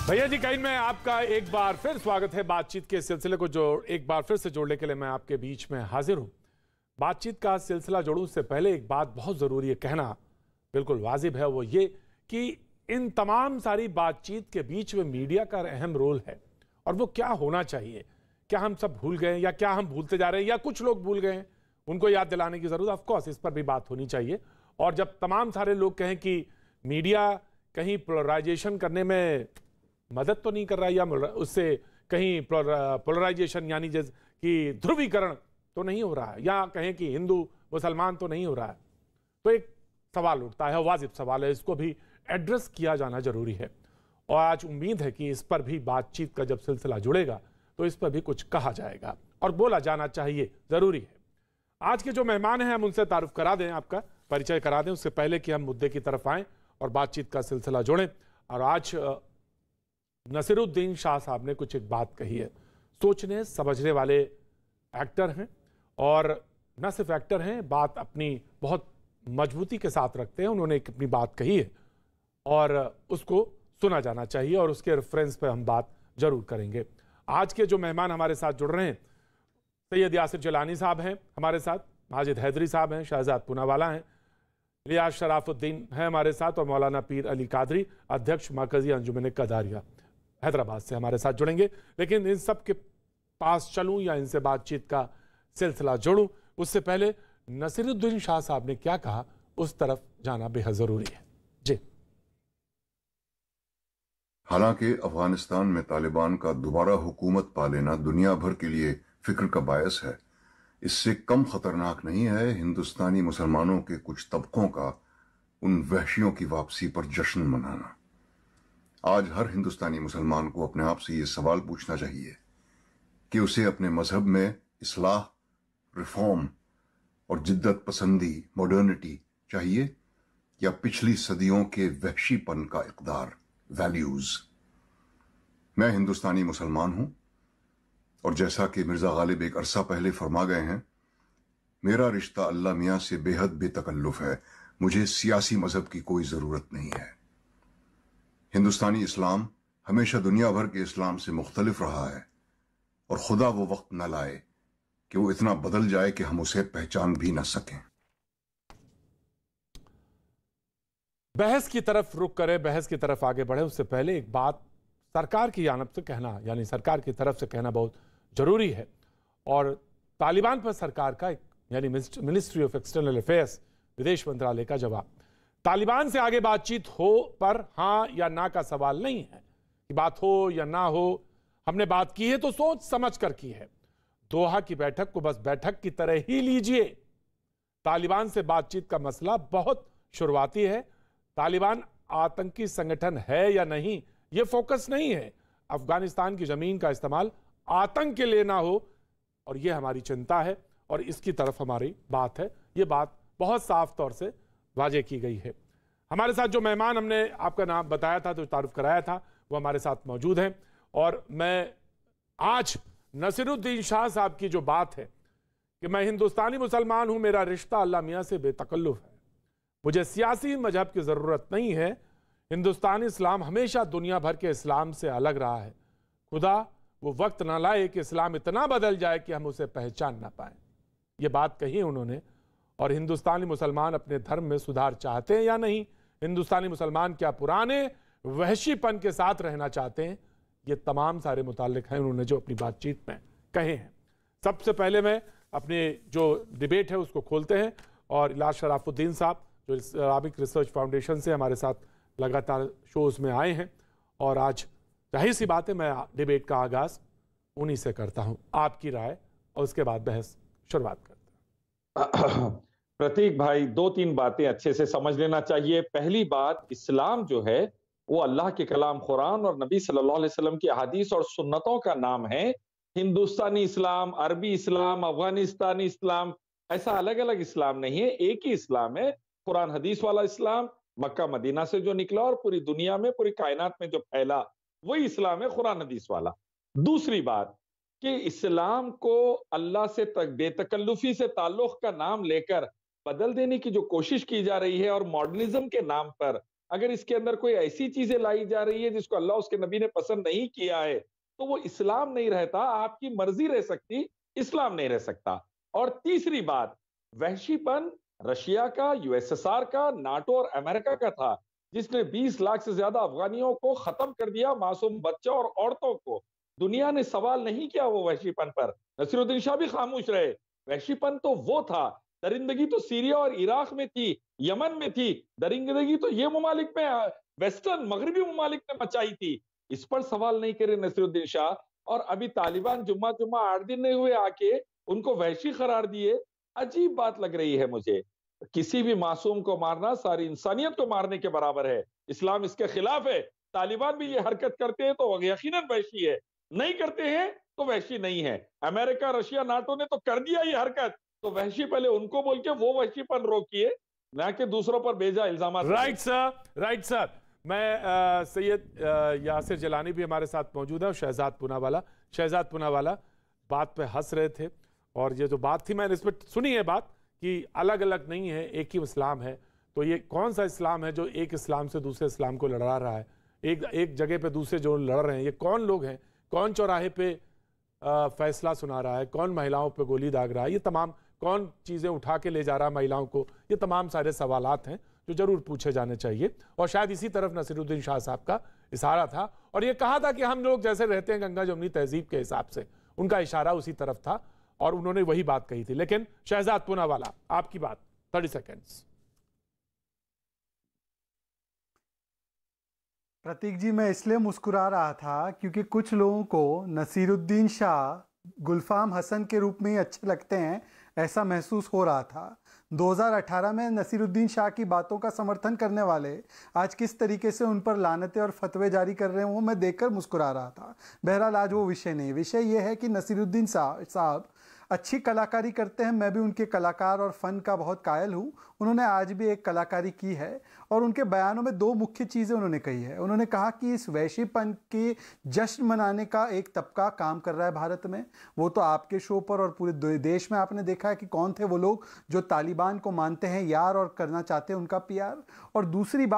भैया जी कहीं में आपका एक बार फिर स्वागत है। बातचीत के सिलसिले को जो एक बार फिर से जोड़ने के लिए मैं आपके बीच में हाजिर हूं। बातचीत का सिलसिला जोड़ूं उससे पहले एक बात बहुत जरूरी है कहना, बिल्कुल वाजिब है, वो ये कि इन तमाम सारी बातचीत के बीच में मीडिया का अहम रोल है और वो क्या होना चाहिए। क्या हम सब भूल गए या क्या हम भूलते जा रहे हैं या कुछ लोग भूल गए हैं, उनको याद दिलाने की जरूरत, ऑफकोर्स इस पर भी बात होनी चाहिए। और जब तमाम सारे लोग कहें कि मीडिया कहीं पोलराइजेशन करने में मदद तो नहीं कर रहा है या उससे कहीं पोलराइजेशन यानी जैसे कि ध्रुवीकरण तो नहीं हो रहा है, या कहें कि हिंदू मुसलमान तो नहीं हो रहा है, तो एक सवाल उठता है, वाजिब सवाल है, इसको भी एड्रेस किया जाना जरूरी है। और आज उम्मीद है कि इस पर भी बातचीत का जब सिलसिला जुड़ेगा तो इस पर भी कुछ कहा जाएगा और बोला जाना चाहिए, जरूरी है। आज के जो मेहमान हैं हम उनसे तारुफ करा दें, आपका परिचय करा दें उससे पहले कि हम मुद्दे की तरफ आएं और बातचीत का सिलसिला जोड़ें। और आज नसीरुद्दीन शाह साहब ने कुछ एक बात कही है, सोचने समझने वाले एक्टर हैं और न सिर्फ एक्टर हैं, बात अपनी बहुत मजबूती के साथ रखते हैं। उन्होंने एक अपनी बात कही है और उसको सुना जाना चाहिए और उसके रेफरेंस पर हम बात जरूर करेंगे। आज के जो मेहमान हमारे साथ जुड़ रहे हैं, सैयद यासिर जिलानी साहब हैं हमारे साथ, माजिद हैदरी साहब हैं, शहजाद पूनावाला हैं, लियाज शराफुद्दीन हैं हमारे साथ और मौलाना पीर अली कादरी, अध्यक्ष मरकजी अंजुमन कदारिया हैदराबाद से हमारे साथ जुड़ेंगे। लेकिन इन सब के पास चलूं या इनसे बातचीत का सिलसिला जोड़ूं उससे पहले नसीरुद्दीन शाह साहब ने क्या कहा उस तरफ जाना बेहद जरूरी है। जी, हालांकि अफगानिस्तान में तालिबान का दोबारा हुकूमत पा लेना दुनिया भर के लिए फिक्र का बायस है, इससे कम खतरनाक नहीं है हिंदुस्तानी मुसलमानों के कुछ तबकों का उन वहशियों की वापसी पर जश्न मनाना। आज हर हिंदुस्तानी मुसलमान को अपने आप से ये सवाल पूछना चाहिए कि उसे अपने मजहब में इस्लाह, रिफॉर्म और जिद्दत पसंदी, मॉडर्निटी चाहिए या पिछली सदियों के वहशीपन का इक़दार, वैल्यूज। मैं हिंदुस्तानी मुसलमान हूं और जैसा कि मिर्जा गालिब एक अरसा पहले फरमा गए हैं, मेरा रिश्ता अल्लाह मियां से बेहद बेतकल्लुफ है। मुझे सियासी मजहब की कोई जरूरत नहीं है। हिंदुस्तानी इस्लाम हमेशा दुनिया भर के इस्लाम से मुख्तलिफ रहा है और खुदा वो वक्त न लाए कि वो इतना बदल जाए कि हम उसे पहचान भी न सकें। बहस की तरफ रुख करें, बहस की तरफ आगे बढ़े उससे पहले एक बात सरकार की जानब से कहना, यानी सरकार की तरफ से कहना बहुत जरूरी है। और तालिबान पर सरकार का एक यानी मिनिस्ट्री ऑफ एक्सटर्नल अफेयर्स, विदेश मंत्रालय का जवाब, तालिबान से आगे बातचीत हो पर हां या ना का सवाल नहीं है कि बात हो या ना हो। हमने बात की है तो सोच समझ कर की है। दोहा की बैठक को बस बैठक की तरह ही लीजिए। तालिबान से बातचीत का मसला बहुत शुरुआती है। तालिबान आतंकी संगठन है या नहीं, यह फोकस नहीं है। अफगानिस्तान की जमीन का इस्तेमाल आतंक के लिए ना हो, और यह हमारी चिंता है और इसकी तरफ हमारी बात है। यह बात बहुत साफ तौर से वाजे की गई है। हमारे साथ जो मेहमान हमने आपका नाम बताया था, जो तारुफ कराया था, वो हमारे साथ मौजूद हैं। और मैं आज नसीरुद्दीन शाह साहब की जो बात है कि मैं हिंदुस्तानी मुसलमान हूं, मेरा रिश्ता अल्लाह मियां से बेतकल्लुफ है, मुझे सियासी मजहब की जरूरत नहीं है, हिंदुस्तानी इस्लाम हमेशा दुनिया भर के इस्लाम से अलग रहा है, खुदा वो वक्त ना लाए कि इस्लाम इतना बदल जाए कि हम उसे पहचान ना पाए। ये बात कही है उन्होंने। और हिंदुस्तानी मुसलमान अपने धर्म में सुधार चाहते हैं या नहीं, हिंदुस्तानी मुसलमान क्या पुराने वहशीपन के साथ रहना चाहते हैं, ये तमाम सारे मुताल्लिक हैं उन्होंने जो अपनी बातचीत में कहे हैं। सबसे पहले मैं अपने जो डिबेट है उसको खोलते हैं और लियाज शराफुद्दीन साहब जो इस्लामिक रिसर्च फाउंडेशन से हमारे साथ लगातार शोज में आए हैं, और आज जाहिर सी बात है मैं डिबेट का आगाज उन्हीं से करता हूं। आपकी राय और उसके बाद बहस शुरुआत करते हैं। प्रतीक भाई, दो तीन बातें अच्छे से समझ लेना चाहिए। पहली बात, इस्लाम जो है वो अल्लाह के कलाम कुरान और नबी सल्लल्लाहु अलैहि वसल्लम की हदीस और सुन्नतों का नाम है। हिंदुस्तानी इस्लाम, अरबी इस्लाम, अफगानिस्तानी इस्लाम, ऐसा अलग अलग इस्लाम नहीं है, एक ही इस्लाम है। कुरान हदीस वाला इस्लाम मक्का मदीना से जो निकला और पूरी दुनिया में, पूरी कायनात में जो फैला, वही इस्लाम है कुरान हदीस वाला। दूसरी बात कि इस्लाम को अल्लाह से बेतकल्लुफी से ताल्लुक का नाम लेकर बदल देने की जो कोशिश की जा रही है और मॉडर्निज्म के नाम पर अगर इसके अंदर कोई ऐसी चीजें लाई जा रही है जिसको अल्लाह उसके नबी ने पसंद नहीं किया है, तो वो इस्लाम नहीं रहता। आपकी मर्जी रह सकती, इस्लाम नहीं रह सकता। और तीसरी बात, वहशीपन रशिया का, यूएसएसआर का, नाटो और अमेरिका का था, जिसने 20 लाख से ज्यादा अफगानियों को खत्म कर दिया, मासूम बच्चों और औरतों को। दुनिया ने सवाल नहीं किया वो वहशीपन पर। नसीरुद्दीन शाह भी खामोश रहे। वहशीपन तो वो था। दरिंदगी तो सीरिया और इराक में थी, यमन में थी। दरिंदगी तो ये ममालिक में, वेस्टर्न मगरबी ममालिक ने मचाई थी। इस पर सवाल नहीं करे नसीरुद्दीन शाह। और अभी तालिबान जुम्मा 8 दिन नहीं हुए आके उनको वहशी करार दिए। अजीब बात लग रही है मुझे। किसी भी मासूम को मारना सारी इंसानियत को मारने के बराबर है। इस्लाम इसके खिलाफ है। तालिबान भी ये हरकत करते हैं तो यकीनन वहशी है, नहीं करते हैं तो वहशी नहीं है। अमेरिका, रशिया, नाटो ने तो कर दिया ये हरकत, तो वहशी पहले उनको बोल के वो वहशीपन रोकिए, ना कि दूसरों पर बेजा इल्जाम। Right sir, right sir. मैं सैयद यासिर जिलानी भी हमारे साथ मौजूद है और शहजाद पूनावाला बात पे हंस रहे थे। और ये जो बात थी, मैंने इस पर सुनी है बात कि अलग अलग नहीं है, एक ही इस्लाम है। तो ये कौन सा इस्लाम है जो एक इस्लाम से दूसरे इस्लाम को लड़ा रहा है? एक जगह पे दूसरे जो लड़ रहे हैं, ये कौन लोग हैं? कौन चौराहे पे फैसला सुना रहा है? कौन महिलाओं पे गोली दाग रहा है? ये तमाम कौन चीज़ें उठा के ले जा रहा है महिलाओं को? ये तमाम सारे सवालात हैं जो जरूर पूछे जाने चाहिए। और शायद इसी तरफ नसीरुद्दीन शाह साहब का इशारा था। और ये कहा था कि हम लोग जैसे रहते हैं गंगा जमुनी तहजीब के हिसाब से, उनका इशारा उसी तरफ था और उन्होंने वही बात कही थी। लेकिन शहजाद पूनावाला, आपकी बात 30 सेकेंड्स। प्रतीक जी, मैं इसलिए मुस्कुरा रहा था क्योंकि कुछ लोगों को नसीरुद्दीन शाह गुलफाम हसन के रूप में ही अच्छे लगते हैं, ऐसा महसूस हो रहा था। 2018 में नसीरुद्दीन शाह की बातों का समर्थन करने वाले आज किस तरीके से उन पर लानतें और फतवे जारी कर रहे हैं, वो मैं देखकर मुस्कुरा रहा था। बहरहाल आज वो विषय नहीं, विषय ये है कि नसीरुद्दीन साहब अच्छी कलाकारी करते हैं। मैं भी उनके कलाकार और फ़न का बहुत कायल हूँ। उन्होंने आज भी एक कलाकारी की है और उनके बयानों में 2 मुख्य चीज़ें उन्होंने कही है। उन्होंने कहा कि इस वैश्वीपन के जश्न मनाने का एक तबका काम कर रहा है भारत में। वो तो आपके शो पर और पूरे देश में आपने देखा है कि कौन थे वो लोग जो तालिबान को मानते हैं यार और करना चाहते हैं उनका PR। और दूसरी बात